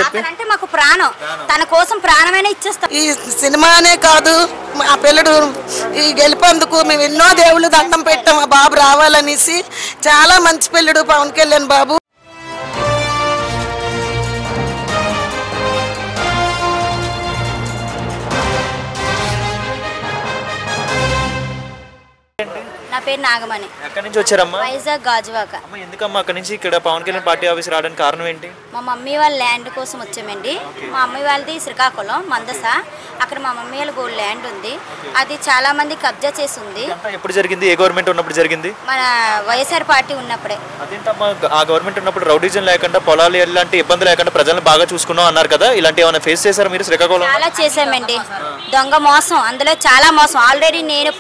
చెప్పి అంటే మాకు ప్రాణం, తన కోసం ప్రాణమైనా ఇచ్చేస్తాం. ఈ సినిమానే కాదు మా పిల్లడు ఈ గెలిపేందుకు మేము ఎన్నో దేవుళ్ళు దండం పెట్టాం ఆ బాబు రావాలనేసి. చాలా మంచి పిల్లడు పవన్ కళ్యాణ్ బాబు. నా పేరు నాగమణి. ఎక్కడి నుంచి వచ్చారమ్మా? వైజాగ్ గాజువాక. ఎందుకమ్మా అక్కడి నుంచి ఇక్కడ పవన్ కళ్యాణ్ పార్టీ ఆఫీస్ రావడానికి కారణం ఏంటి? మా మమ్మీ వాళ్ళ ల్యాండ్ కోసం వచ్చామండి. మా మమ్మీ వాళ్ళది శ్రీకాకుళం మందస. అక్కడ మా మమ్మీ వాళ్ళ గోల్డ్ ల్యాండ్ ఉంది, అది చాలా మంది కబ్జా చేసి ఉంది. ఎప్పుడు జరిగింది? ఏ గవర్నమెంట్ ఉన్నప్పుడు జరిగింది? మన వైఎస్ఆర్ పార్టీ ఉన్నప్పుడే. అదేంటమ్మా ఆ గవర్నమెంట్ ఉన్నప్పుడు రౌడీజం లేకుండా పొలాలు ఎలాంటి ఇబ్బంది లేకుండా ప్రజలను బాగా చూసుకున్నాం అన్నారు కదా, ఇలాంటి ఏమైనా ఫేస్ చేశారు మీరు శ్రీకాకుళం? చాలా చేసామండి, దొంగ మోసం, అందులో చాలా మోసం. ఆల్రెడీ నేను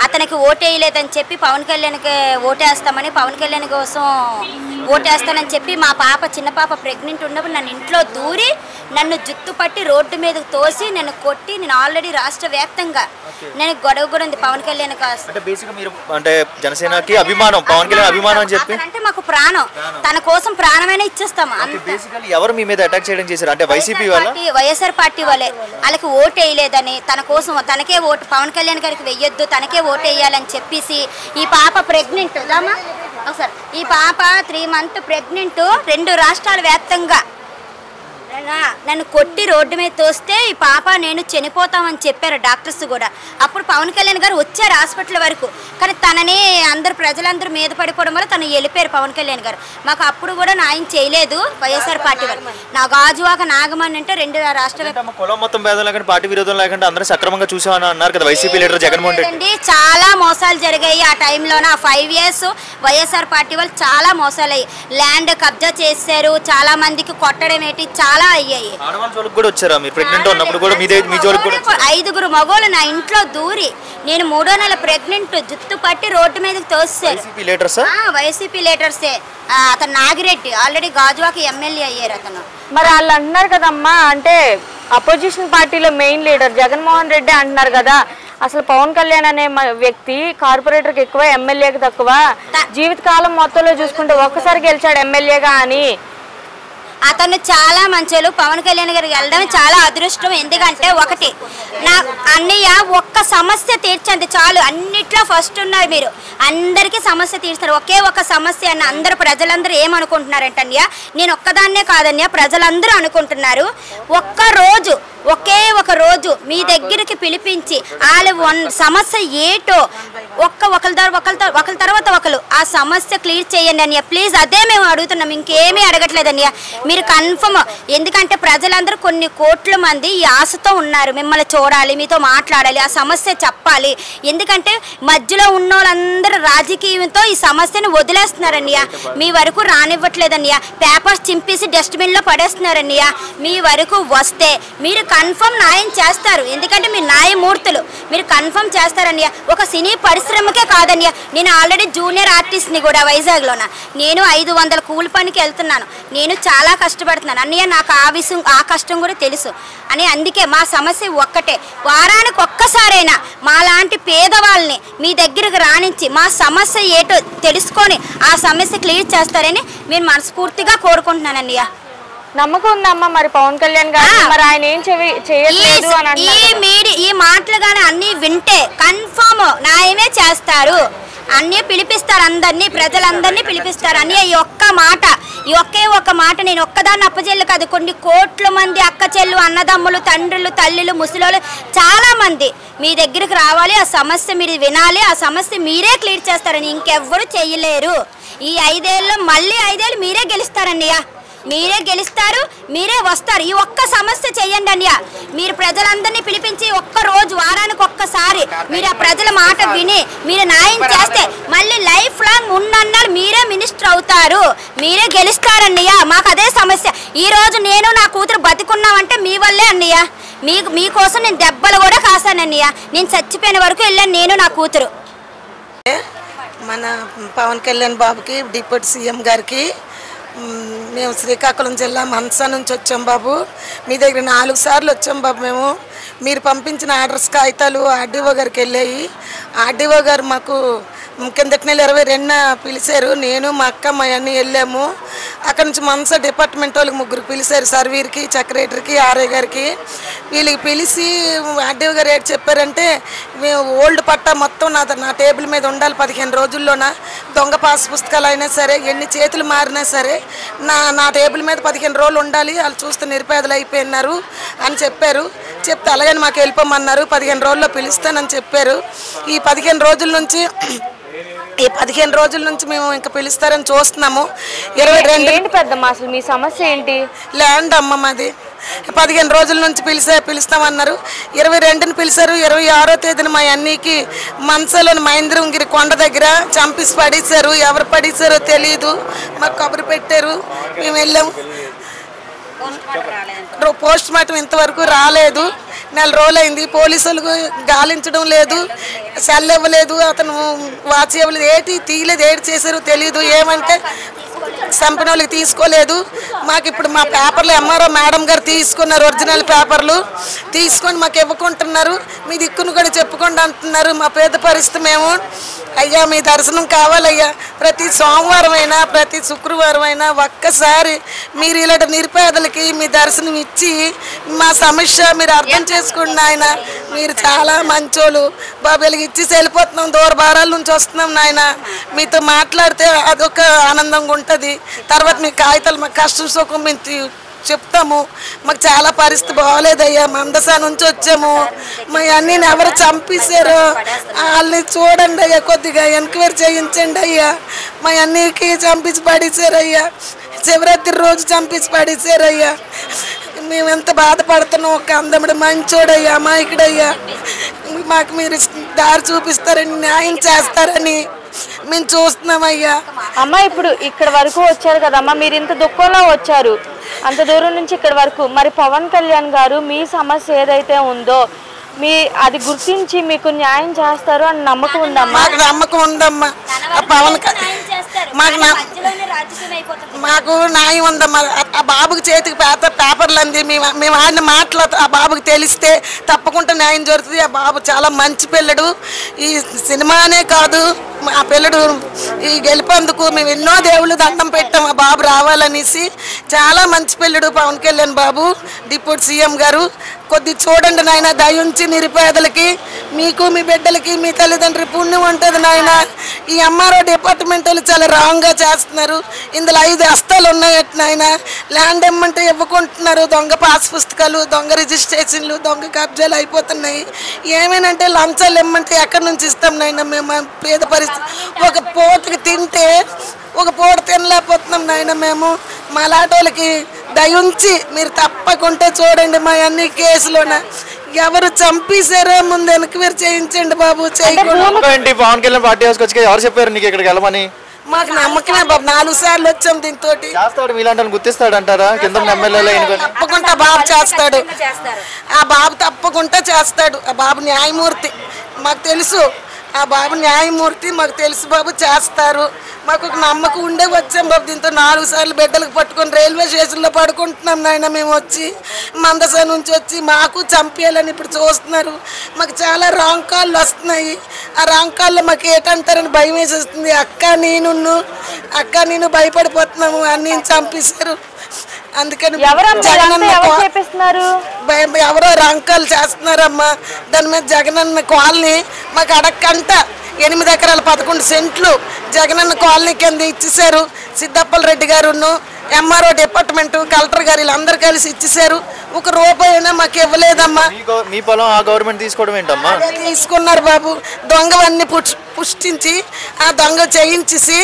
అతనికి ఓటేయలేదని చెప్పి పవన్ కళ్యాణ్కి ఓటేస్తామని, పవన్ కళ్యాణ్ కోసం ఓటేస్తానని చెప్పి మా పాప చిన్న పాప ప్రెగ్నెంట్ ఉన్నప్పుడు నన్ను ఇంట్లో దూరి నన్ను జుత్తు పట్టి రోడ్డు మీదకి తోసి నన్ను కొట్టి, నేను ఆల్రెడీ రాష్ట్ర వ్యాప్తంగా నేను గొడవ కూడా ఉంది పవన్ కళ్యాణ్ కోసం. అంటే బేసిక్గా మీరు అంటే జనసేనకి అభిమానం, పవన్ కళ్యాణ్ అభిమానం అని చెప్పి అంటే మాకు ప్రాణం, తన కోసం ప్రాణమైనా ఇచ్చేస్తాము. బేసికల్లీ ఎవరు మీ మీద అటాక్ చేయడం చేశారు? అంటే వైసీపీ వాళ్ళ, వైఎస్ఆర్ పార్టీ వాళ్ళే. వాళ్ళకి ఓటు వేయలేదని, తన కోసం తనకే ఓటు, పవన్ కళ్యాణ్ గారికి వెయ్యొద్దు, తనకే ఓటు వేయాలని చెప్పేసి ఈ పాప ప్రెగ్నెంట్ ఒకసారి ఈ పాప 3 months ప్రెగ్నెంట్ 2 రాష్ట్రాల వ్యాప్తంగా నన్ను కొట్టి రోడ్డు మీద తోస్తే ఈ పాప నేను చనిపోతామని చెప్పారు డాక్టర్స్ కూడా. అప్పుడు పవన్ కళ్యాణ్ గారు వచ్చారు హాస్పిటల్ వరకు, కానీ తనని ప్రజలందరూ మీద పడిపోవడం వల్ల తను వెళ్ళిపోయారు పవన్ కళ్యాణ్ గారు. మాకు అప్పుడు కూడా న్యాయం చేయలేదు వైఎస్ఆర్ పార్టీ వారు. నా గాజువాక నాగమణి అంటే 2 రాష్ట్ర కులం మొత్తం భేదం లేకుండా పార్టీ విరోధం లేకుండా అందరూ సక్రమంగా చూసామని అన్నారు కదా వైసీపీ లీడర్ జగన్మోహన్ రెడ్డి. చాలా మోసాలు జరిగాయి ఆ టైంలోన. 5 years వైఎస్ఆర్ పార్టీ వాళ్ళు చాలా మోసాలు అయ్యాయి. ల్యాండ్ కబ్జా చేశారు, చాలా మందికి కొట్టడం ఏంటి చాలా అయ్యాయి. 5 మగోళ్ళు నా ఇంట్లో దూరి నేను 3వ నెల ప్రెగ్నెంట్ జుత్తు పట్టి రోడ్డు మీదకి తోస్తారు. వైసీపీ లీడర్సే. అతను నాగిరెడ్డి ఆల్రెడీ గాజువాక ఎమ్మెల్యే అయ్యారు అతను. మరి వాళ్ళు అంటున్నారు కదమ్మా, అంటే అపోజిషన్ పార్టీలో మెయిన్ లీడర్ జగన్మోహన్ రెడ్డి అంటున్నారు కదా, అసలు పవన్ కళ్యాణ్ అనే వ్యక్తి కార్పొరేటర్కి ఎక్కువ, ఎమ్మెల్యేకి తక్కువ, జీవితకాలం మొత్తంలో చూసుకుంటే ఒక్కసారి గెలిచాడు ఎమ్మెల్యేగా అని. అతను చాలా మంచోళ్ళు. పవన్ కళ్యాణ్ గారికి వెళ్ళడం చాలా అదృష్టం. ఎందుకంటే ఒకటి, నా అన్నయ్య ఒక్క సమస్య తీర్చండి చాలు, అన్నిట్లో ఫస్ట్ ఉన్నారు మీరు, అందరికీ సమస్య తీర్చారు. ఒకే ఒక సమస్య అన్న అందరూ ప్రజలందరూ ఏమనుకుంటున్నారంటే అన్నయ్య, నేను ఒక్కదాన్నే కాదన్నయ్య, ప్రజలందరూ అనుకుంటున్నారు. ఒకే ఒక రోజు మీ దగ్గరికి పిలిపించి వాళ్ళ సమస్య ఏటో ఒకరి తర్వాత ఒకరు ఆ సమస్య క్లియర్ చేయండి అన్నయ్య ప్లీజ్. అదే మేము అడుగుతున్నాం, ఇంకేమీ అడగట్లేదు అన్నయ్య. మీరు కన్ఫర్మ్, ఎందుకంటే ప్రజలందరూ కొన్ని కోట్ల మంది ఈ ఆశతో ఉన్నారు, మిమ్మల్ని చూడాలి, మీతో మాట్లాడాలి, ఆ సమస్య చెప్పాలి. ఎందుకంటే మధ్యలో ఉన్న వాళ్ళందరూ రాజకీయంతో ఈ సమస్యను వదిలేస్తున్నారన్నయ్య, మీ వరకు రానివ్వట్లేదన్నయ్య, పేపర్స్ చింపేసి డస్ట్బిన్లో పడేస్తున్నారన్నయ్య. మీ వరకు వస్తే మీరు కన్ఫర్మ్ న్యాయం చేస్తారు, ఎందుకంటే మీరు న్యాయమూర్తులు, మీరు కన్ఫర్మ్ చేస్తారన్నయ్య. ఒక సినీ పరిశ్రమకే కాదన్నయ్య, నేను ఆల్రెడీ జూనియర్ ఆర్టిస్ట్ని కూడా వైజాగ్లోన. నేను 500 కూలి పనికి వెళ్తున్నాను, నేను చాలా కష్టపడుతున్నాను అన్నయ్య, నాకు ఆ కష్టం కూడా తెలుసు అని. అందుకే మా సమస్య ఒక్కటే, వారానికి ఒక్కసారైనా మాలాంటి పేదవాళ్ళని మీ దగ్గరకు రాణించి మా సమస్య ఏటో తెలుసుకొని ఆ సమస్య క్లియర్ చేస్తారని నేను మనస్ఫూర్తిగా కోరుకుంటున్నాను అన్నయ్య. నమ్మకం ఉందమ్మా మరి పవన్ కళ్యాణ్ గారు, మరి ఆయన ఏం చేయట్లేదు అని అంటున్నారు. ఈ మాటలు కానీ అన్ని వింటే కన్ఫర్మ్ న్యాయమే చేస్తారు, అన్నీ పిలిపిస్తారు, అందరినీ ప్రజలందరినీ పిలిపిస్తారు అని. ఈ ఒకే ఒక్క మాట నేను ఒక్కదాన్ని అప్పచెల్లు కాదు, కొన్ని కోట్ల మంది అక్క చెల్లు, అన్నదమ్ములు, తండ్రులు, తల్లులు, ముసలోళ్ళు చాలా మంది మీ దగ్గరికి రావాలి, ఆ సమస్య మీరు వినాలి, ఆ సమస్య మీరే క్లియర్ చేస్తారని, ఇంకెవ్వరు చేయలేరు. ఈ 5 ఏళ్ళు మళ్ళీ 5 ఏళ్ళు మీరే గెలుస్తారన్నయ్య, మీరే గెలుస్తారు, మీరే వస్తారు. ఈ ఒక్క సమస్య చెయ్యండి అన్నయ్య. మీరు ప్రజలందరినీ పిలిపించి ఒక్క రోజు వారానికి ఒక్కసారి మీరు ఆ ప్రజల మాట విని మీరు న్యాయం చేస్తే మళ్ళీ లైఫ్ లాంగ్ ఉన్నన్నాళ్ళు మీరే మినిస్టర్ అవుతారు, మీరే గెలుస్తారన్నయ్య. మాకు అదే సమస్య. ఈ రోజు నేను నా కూతురు బతికున్నామంటే మీ వల్లే అన్నయ్య. మీకోసం నేను దెబ్బలు కూడా కాసానన్నయ్య. నేను చచ్చిపోయిన వరకు వెళ్ళాను నేను నా కూతురు. మన పవన్ కళ్యాణ్ బాబుకి, డిప్యూటీ సీఎం గారికి, మేము శ్రీకాకుళం జిల్లా మందస నుంచి వచ్చాం బాబు. మీ దగ్గర 4 సార్లు వచ్చాం బాబు. మేము మీరు పంపించిన ఆర్డర్స్ కాగితాలు ఆర్డీఓ గారికి వెళ్ళాయి. ఆర్డీఓ గారు మాకు కిందటి నెల 22న పిలిచారు. నేను మా అక్క మా అన్ని వెళ్ళాము. అక్కడ నుంచి మనస డిపార్ట్మెంట్ వాళ్ళకి 3 పిలిచారు, సర్వీర్కి, సెక్రటరీకి, ఆర్ఐ గారికి. వీళ్ళకి పిలిచి ఆర్డీఓ గారు ఏంటి చెప్పారంటే, మేము ఓల్డ్ పట్టా మొత్తం నా టేబుల్ మీద ఉండాలి 15 రోజుల్లోన. దొంగ పాస్ పుస్తకాలు అయినా సరే, ఎన్ని చేతులు మారినా సరే నా టేబుల్ మీద 15 రోజులు ఉండాలి, వాళ్ళు చూస్తే నిరుపేదలు అయిపోయినారు అని చెప్పారు. చెప్తే అలాగని మాకు వెళ్ళిపోమన్నారు. 15 రోజుల్లో పిలుస్తానని చెప్పారు. ఈ 15 రోజుల నుంచి మేము ఇంకా పిలుస్తారని చూస్తున్నాము. 22 పెద్దమ్మ అసలు మీ సమస్య ఏంటి? ల్యాండ్ అమ్మ మాది. 15 రోజుల నుంచి పిలుస్తామన్నారు. 22ని పిలిచారు. 26వ తేదీన మా అన్నికి మనసలోని మహేంద్రంగిరి కొండ దగ్గర చంపేసి పడేశారు. ఎవరు పడేశారో తెలియదు. మాకు కబురు పెట్టారు. మేము వెళ్ళాము. పోస్ట్ మార్టం ఇంతవరకు రాలేదు. 4 రోజులైంది. పోలీసులకు గాలించడం లేదు, సెల్ ఇవ్వలేదు, అతను వాచ్ ఇవ్వలేదు, ఏటి తీయలేదు, ఏటి చేశారో తెలియదు. ఏమంటే చంపిన వాళ్ళకి తీసుకోలేదు. మాకు ఇప్పుడు మా పేపర్లు ఎంఆర్ఓ మేడం గారు తీసుకున్నారు, ఒరిజినల్ పేపర్లు తీసుకొని మాకు ఇవ్వకుంటున్నారు. మీ దిక్కును కూడా చెప్పుకోండి అంటున్నారు. మా పేద పరిస్థితి మేము. అయ్యా మీ దర్శనం కావాలయ్యా. ప్రతి సోమవారం అయినా ప్రతి శుక్రవారం అయినా ఒక్కసారి మీరు ఇలాంటి నిరుపేదలకి మీ దర్శనం ఇచ్చి మా సమస్య మీరు అర్థం చేసుకోండి నాయన. మీరు చాలా మంచోళ్ళు బాబు. వీళ్ళకి ఇచ్చి వెళ్ళిపోతున్నాం, దూర భారాల నుంచి వస్తున్నాం నాయన. మీతో మాట్లాడితే అదొక ఆనందంగా ఉంటుంది. తర్వాత మీ కాగితాలు మా కష్టం సుఖం మేము చెప్తాము. మాకు చాలా పరిస్థితి బాగోలేదయ్యా. మందసా నుంచి వచ్చాము. మా అన్నీని ఎవరు చంపేశారో వాళ్ళని చూడండి అయ్యా, కొద్దిగా ఎంక్వైరీ చేయించండి అయ్యా. మా అన్నీకి చంపించి పడేశారయ్యా. శివరాత్రి రోజు చంపించి పడేశారయ్యా. మేము ఎంత బాధపడుతున్నాం. ఒక అందముడు మంచోడయ్యా, అమాయకుడయ్యా. మాకు మీరు దారి చూపిస్తారని, న్యాయం చేస్తారని మేము చూస్తున్నామయ్యా. అమ్మ ఇప్పుడు ఇక్కడ వరకు వచ్చారు కదమ్మా, మీరు ఇంత దుఃఖంలో వచ్చారు అంత దూరం నుంచి ఇక్కడ వరకు. మరి పవన్ కళ్యాణ్ గారు మీ సమస్య ఏదైతే ఉందో అది గుర్తించి మీకు న్యాయం చేస్తారు అని నమ్మకం ఉందమ్మా? మాకు నమ్మకం ఉందమ్మా. పవన్ మాకు న్యాయం ఉందమ్మా. ఆ బాబుకి చేతికి పేపర్లు అంది. మేము ఆడిన మాటలు ఆ బాబుకి తెలిస్తే తప్పకుండా న్యాయం జరుగుతుంది. ఆ బాబు చాలా మంచి పిల్లడు. ఈ సినిమానే కాదు, ఆ పిల్లడు ఈ గెలిపేందుకు మేము ఎన్నో దేవుళ్ళు దండం పెట్టాం ఆ బాబు రావాలనేసి. చాలా మంచి పిల్లడు పవన్ కళ్యాణ్ బాబు, డిప్యూటీ సీఎం గారు. కొద్ది చూడండి నాయన, దయించి నిరుపేదలకి, మీకు మీ బిడ్డలకి మీ తల్లిదండ్రులు పుణ్యం ఉంటుంది నాయన. ఈ ఎంఆర్ఓ డిపార్ట్మెంట్ వాళ్ళు చాలా రాంగ్గా చేస్తున్నారు. ఇందులో 5 హస్తాలు ఉన్నాయట నాయన. ల్యాండ్ ఇమ్మంటే ఇవ్వకుంటున్నారు. దొంగ పాస్ పుస్తకాలు, దొంగ రిజిస్ట్రేషన్లు, దొంగ కబ్జాలు అయిపోతున్నాయి. ఏమేనంటే లంచాలు ఇమ్మంటే ఎక్కడి నుంచి ఇస్తాం నాయన? మేము పేద పరిస్థితి. ఒక పూటకి తింటే ఒక పూట తినలేకపోతున్నాం నాయన మేము. మా లాటోళ్ళకి దయించి మీరు తప్పకుండా చూడండి. మా అన్ని కేసులోన ఎవరు చంపేశారో ముందు ఎంక్వైరీ చేయించండి బాబు. చేయకుండా పవన్ కళ్యాణ్ పార్టీ హౌస్కి వచ్చి ఎవరు చెప్పారు నీకు ఇక్కడికి వెళ్ళమని? మాకు నమ్మకమే బాబు. 4 సార్లు వచ్చాం. దీంతో చేస్తాడు, మీలాంటి గుర్తిస్తాడు అంటారా? కింద ఎమ్మెల్యేలు తప్పకుండా బాబు చేస్తాడు. ఆ బాబు తప్పకుండా చేస్తాడు. ఆ బాబు న్యాయమూర్తి, మాకు తెలుసు. ఆ బాబు న్యాయమూర్తి, మాకు తెలుసు బాబు చేస్తారు. మాకు ఒక నమ్మకం ఉండే వచ్చాం బాబు. దీంతో 4 సార్లు బిడ్డలకు పట్టుకొని రైల్వే స్టేషన్లో పడుకుంటున్నాం నాయన. మేము వచ్చి మందస నుంచి వచ్చి మాకు చంపేయాలని ఇప్పుడు చూస్తున్నారు. మాకు చాలా రాంగ్ కాళ్ళు వస్తున్నాయి. ఆ రాంగ్ కాల్లో మాకు ఏంటంటారని భయం వేసేస్తుంది. అక్క నేను భయపడిపోతున్నాము. అన్నీ చంపేశారు. అందుకని ఎవరో రంకాలు చేస్తున్నారమ్మా. దాని మీద జగనన్న కాలనీ మాకు అడక్కంట 8 ఎకరాల 11 సెంట్లు జగనన్న కాలనీ కింద ఇచ్చేసారు. సిద్ధప్పల రెడ్డి గారును ఎంఆర్ఓ డిపార్ట్మెంట్ కలెక్టర్ గారు వీళ్ళందరూ కలిసి ఇచ్చేసారు. 1 రూపాయి అయినా మాకు ఇవ్వలేదమ్మా. మీ పొలం ఆ గవర్నమెంట్ తీసుకోవడం ఏంటమ్మా? తీసుకున్నారు బాబు. దొంగవన్నీ పుష్టించి ఆ దొంగ చేయించేసి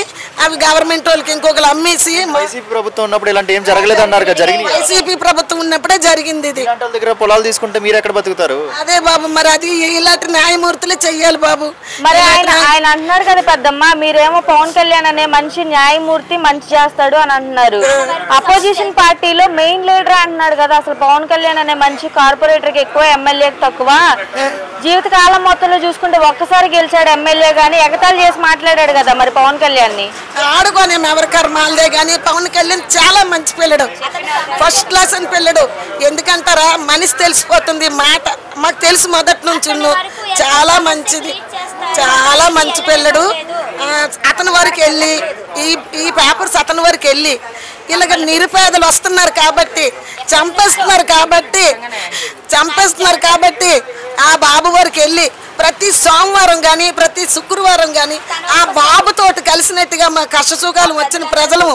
అవి గవర్నమెంట్ వాళ్ళకి ఇంకొకరు అమ్మేసి. వైసీపీ ప్రభుత్వం ఉన్నప్పుడు ఇలాంటి ఏం జరగలేదు అన్నారు కదా? జరిగింది. వైసీపీ ప్రభుత్వం ఉన్నప్పుడే జరిగింది ఇది. దగ్గర పొలాలు తీసుకుంటే మీరు ఎక్కడ బతుకుతారు? అదే బాబు, మరి అది ఇలాంటి న్యాయమూర్తులే చెయ్యాలి బాబు. మరి ఆయన అంటున్నారు కదా పెద్దమ్మ, మీరేమో పవన్ కళ్యాణ్ అనే మంచి న్యాయమూర్తి మంచి చేస్తాడు అని అంటున్నారు. అపోజిషన్ పార్టీలో మెయిన్ లీడర్ అంటున్నాడు కదా. అసలు పవన్ కళ్యాణ్ అనే మంచి కార్పొరేటర్ కి ఎక్కువ, ఎమ్మెల్యేకి తక్కువ. జీవితకాలం మొత్తంలో చూసుకుంటే ఒక్కసారి గెలిచాడు ఎమ్మెల్యే గానీ ఎగతాళి చేసి మాట్లాడాడు కదా మరి పవన్ కళ్యాణ్ ని. ఆడుకోనేం ఎవరి కర్మాలదే కానీ పవన్ కళ్యాణ్ చాలా మంచి పిల్లడు, ఫస్ట్ క్లాస్ అని పిల్లడు. ఎందుకంటారా, మనిషి తెలిసిపోతుంది మాట. మాకు తెలుసు మొదటి నుంచి చాలా మంచిది. చాలా మంచి పిల్లడు. అతని వరకు వెళ్ళి ఈ పేపర్స్ అతని వరకు వెళ్ళి ఇలాగ నిరుపేదలు వస్తున్నారు కాబట్టి చంపేస్తున్నారు కాబట్టి ఆ బాబు వరకు వెళ్ళి ప్రతి సోమవారం కానీ ప్రతి శుక్రవారం కానీ ఆ బాబుతోటి కలిసినట్టుగా మా కష్టసుఖాలు వచ్చిన ప్రజలు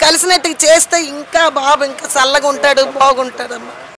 కలిసినట్టుగా చేస్తే ఇంకా బాబు ఇంకా చల్లగా ఉంటాడు, బాగుంటాడమ్మా.